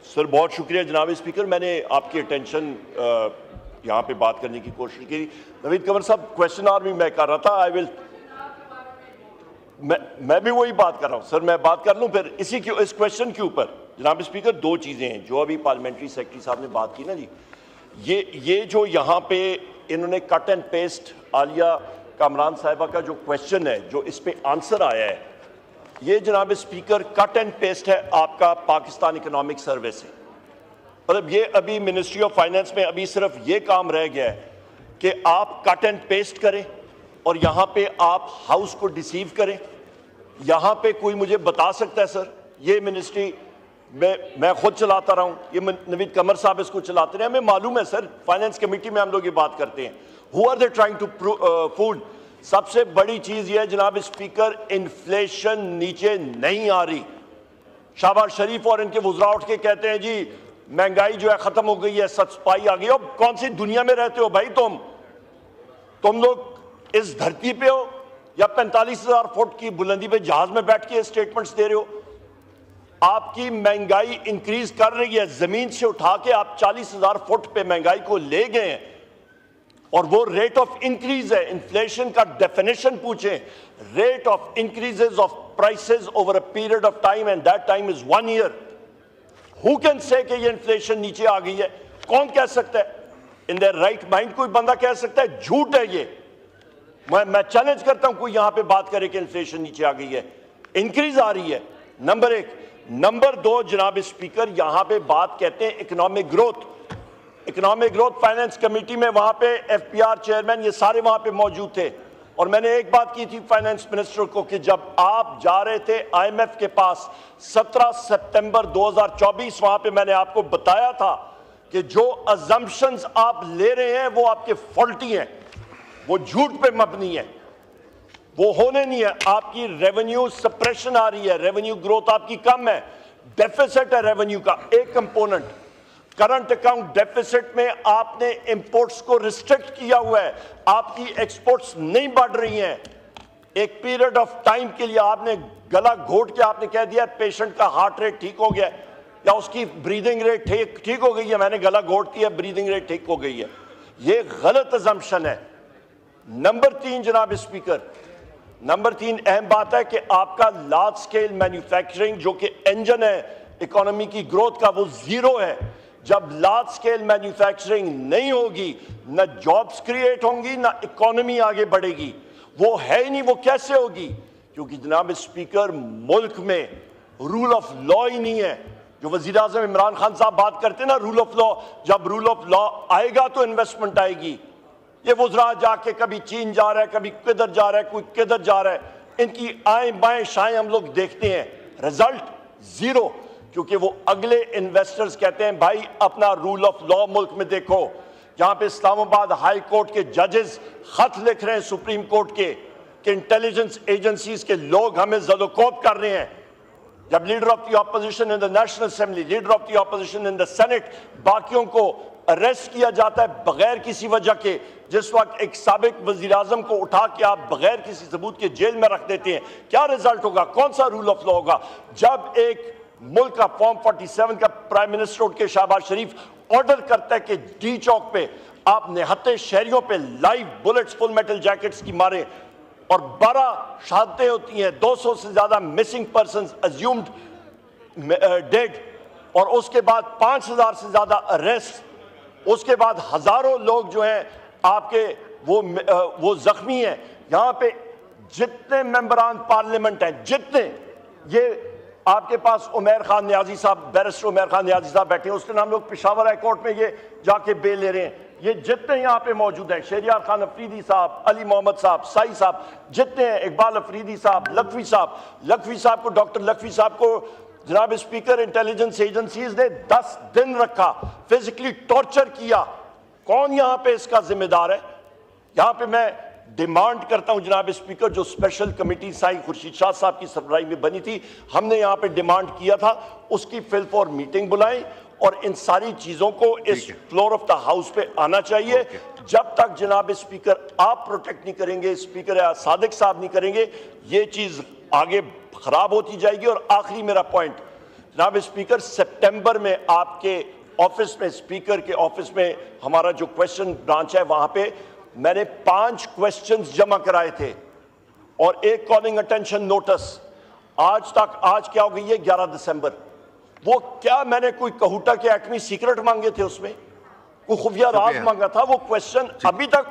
سر بہت شکریہ جناب اسپیکر، میں نے آپ کی اٹینشن یہاں پہ بات کرنے کی کوشش کی۔ نوید قمر صاحب کویسچن آور بھی میں کر رہا تھا، میں بھی وہی بات کر رہا ہوں سر، میں بات کر لوں پھر اس کویسچن کے اوپر۔ جناب اسپیکر دو چیزیں ہیں جو ابھی پارلیمنٹری سیکرٹری صاحب نے بات کی نا جی، یہ جو یہاں پہ انہوں نے کٹ اینڈ پیسٹ عالیہ کامران صاحبہ کا جو کویسچن ہے جو اس پہ آنسر آیا ہے، یہ جناب اسپیکر کٹ اینڈ پیسٹ ہے آپ کا پاکستان اکنامک سروے سے۔ مطلب یہ ابھی منسٹری آف فائنانس میں ابھی صرف یہ کام رہ گیا ہے کہ آپ کٹ اینڈ پیسٹ کریں اور یہاں پہ آپ ہاؤس کو ڈیسیو کریں۔ یہاں پہ کوئی مجھے بتا سکتا ہے سر، یہ منسٹری میں خود چلاتا رہا ہوں، یہ نوید قمر صاحب اس کو چلاتے رہے، ہمیں معلوم ہے سر، فائنانس کمیٹی میں ہم لوگ یہ بات کرتے ہیں۔ Who are they trying to fool؟ سب سے بڑی چیز یہ ہے جناب اسپیکر، انفلیشن نیچے نہیں آ رہی۔ شہباز شریف اور ان کے وزراء اٹھ کے کہتے ہیں جی مہنگائی جو ہے ختم ہو گئی ہے، سچپائی آ گئی۔ اب کون سی دنیا میں رہتے ہو بھائی تم لوگ اس دھرتی پہ ہو یا 45,000 فٹ کی بلندی پہ جہاز میں بیٹھ کے اسٹیٹمنٹس دے رہے ہو؟ آپ کی مہنگائی انکریز کر رہی ہے، زمین سے اٹھا کے آپ 40,000 فٹ پہ مہنگائی کو لے گئے ہیں، اور وہ ریٹ آف انکریز ہے۔ انفلیشن کا ڈیفینیشن پوچھیں، rate of increases of prices over a period of time and that time is 1 year۔ Who can say کہ یہ انفلیشن نیچے آ گئی ہے؟ کون کہہ سکتا ہے؟ ان دیئر رائٹ مائنڈ کوئی بندہ کہہ سکتا ہے؟ جھوٹ ہے یہ۔ میں چیلنج کرتا ہوں کوئی یہاں پہ بات کرے کہ انفلیشن نیچے آ گئی ہے، انکریز آ رہی ہے، نمبر 1۔ نمبر 2 جناب اسپیکر، یہاں پہ بات کہتے ہیں اکنامک گروتھ فائنانس کمیٹی میں، وہاں پہ ایف پی آر چیئرمین یہ سارے وہاں پہ موجود تھے، اور میں نے ایک بات کی تھی فائنانس منسٹر کو کہ جب آپ جا رہے تھے آئی ایم ایف کے پاس 17 سپتمبر 2024، وہاں پہ میں نے آپ کو بتایا تھا کہ جو ازمپشنز آپ لے رہے ہیں وہ آپ کے فالٹی ہیں، وہ جھوٹ پہ مبنی ہے، وہ ہونے نہیں ہے۔ آپ کی ریونیو سپریشن آ رہی ہے، ریونیو گروتھ آپ کی کم ہے، ڈیفیسٹ ہے ریونیو کا ایک کمپوننٹ۔ کرنٹ اکاؤنٹ ڈیفیسٹ میں آپ نے امپورٹس کو ریسٹرکٹ کیا ہوا ہے، آپ کی ایکسپورٹس نہیں بڑھ رہی ہیں۔ ایک پیریڈ آف ٹائم کے لیے آپ نے گلا گھوٹ کے آپ نے کہہ دیا پیشنٹ کا ہارٹ ریٹ ٹھیک ہو گیا یا اس کی بریدنگ ریٹ ٹھیک ہو گئی ہے، میں نے گلا گھوٹ دیا بریدنگ ریٹ ٹھیک ہو گئی ہے۔ یہ غلط ازمپشن ہے۔ نمبر 3 جناب اسپیکر، نمبر 3 اہم بات ہے کہ آپ کا لارج سکیل مینوفیکچرنگ جو کہ انجن ہے اکانومی کی گروتھ کا، وہ 0 ہے۔ جب لارج سکیل مینوفیکچرنگ نہیں ہوگی، نہ جابز کریٹ ہوں گی، نہ اکانومی آگے بڑھے گی۔ وہ ہے ہی نہیں، وہ کیسے ہوگی؟ کیونکہ جناب اسپیکر ملک میں رول آف لا ہی نہیں ہے۔ جو وزیر اعظم عمران خان صاحب بات کرتے ہیں نا رول آف لا، جب رول آف لا آئے گا تو انویسٹمنٹ آئے گی۔ یہ وزراء جا کے کبھی چین جا رہا ہے، کبھی کدھر جا رہا ہے، کوئی کدھر جا رہا ہے، ان کی آئیں بائیں شائیں ہم لوگ دیکھتے ہیں، رزلٹ 0۔ کیونکہ وہ اگلے انویسٹرز کہتے ہیں بھائی اپنا رول آف لا ملک میں دیکھو۔ جہاں پہ اسلام آباد ہائی کورٹ کے ججز خط لکھ رہے ہیں سپریم کورٹ کے کہ انٹیلیجنس ایجنسیز کے لوگ ہمیں زد و کوب کر رہے ہیں، جب leader of the opposition in the National Assembly, leader of the opposition in the Senate, باقیوں کو اریسٹ کیا جاتا ہے بغیر کسی وجہ کے، جس وقت ایک سابق وزیر اعظم کو اٹھا کے آپ بغیر کسی ثبوت کے جیل میں رکھ دیتے ہیں، کیا رزلٹ ہوگا؟ کون سا رول آف لا ہوگا؟ جب ایک ملک کا فارم 47 کا پرائم منسٹر اٹھ کے شہباز شریف آرڈر کرتا ہے کہ ڈی چوک پہ آپ نہتے شہریوں پہ لائیو بلٹس فل میٹل جیکٹس کی مارے، اور 12 شہادتیں ہوتی ہیں، 200 سے زیادہ مسنگ پرسنز اسیومڈ ڈیڈ، اور اس کے بعد 5,000 سے زیادہ اریسٹ، اس کے بعد ہزاروں لوگ جو ہیں آپ کے وہ زخمی ہیں۔ یہاں پہ جتنے ممبران پارلیمنٹ ہیں، جتنے، یہ آپ کے پاس عمیر خان نیازی صاحب، بیرسٹر عمیر خان نیازی صاحب بیٹھے ہیں، اس کے نام لوگ پشاور ہائی کورٹ میں یہ جا کے بیل لے رہے ہیں۔ یہ جتنے یہاں پہ موجود ہیں، شہریار خان افریدی صاحب، علی محمد صاحب، سائی صاحب، جتنے ہیں، اقبال افریدی صاحب، لکھوی صاحب کو، ڈاکٹر لکھوی صاحب کو جناب اسپیکر انٹیلیجنس ایجنسیز نے 10 دن رکھا، فزیکلی ٹارچر کیا۔ کون یہاں پہ اس کا ذمہ دار ہے؟ یہاں پہ میں ڈیمانڈ کرتا ہوں جناب اسپیکر، جو اسپیشل کمیٹی سائیں خورشید شاہ صاحب کی سربراہی میں بنی تھی، ہم نے یہاں پہ ڈیمانڈ کیا تھا اس کی فل فور میٹنگ بلائیں، اور ان ساری چیزوں کو اس فلور آف دا ہاؤس پہ آنا چاہیے۔ جب تک جناب اسپیکر آپ پروٹیکٹ نہیں کریں گے، اسپیکر صادق صاحب نہیں کریں گے، یہ چیز آگے خراب ہوتی جائے گی۔ اور آخری میرا پوائنٹ، جناب اسپیکر سپٹمبر میں آپ کے آفس میں اسپیکر کے آفس میں ہمارا جو کویسچن برانچ ہے وہاں پہ میں نے 5 کویسچنز جمع کرائے تھے اور ایک کالنگ اٹینشن نوٹس. آج تک آج کیا ہو گئی ہے 11 دسمبر. وہ کیا میں نے کوئی کہوٹا کے ایٹمی سیکرٹ مانگے تھے, اس میں کوئی خفیہ راز مانگا تھا؟ وہ کویسچن ابھی تک.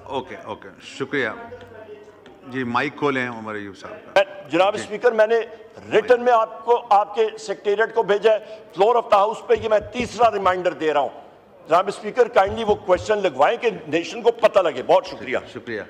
اوکے اوکے شکریہ جی. مائک کھولیں عمر ایوب صاحب. جناب اسپیکر میں نے ریٹن میں آپ کو آپ کے سیکریٹریٹ کو بھیجا ہے فلور آف دا ہاؤس پہ. یہ میں تیسرا ریمائنڈر دے رہا ہوں. جناب اسپیکر کائنڈلی وہ کویسچن لگوائیں کہ نیشن کو پتہ لگے. بہت شکریہ. شکریہ.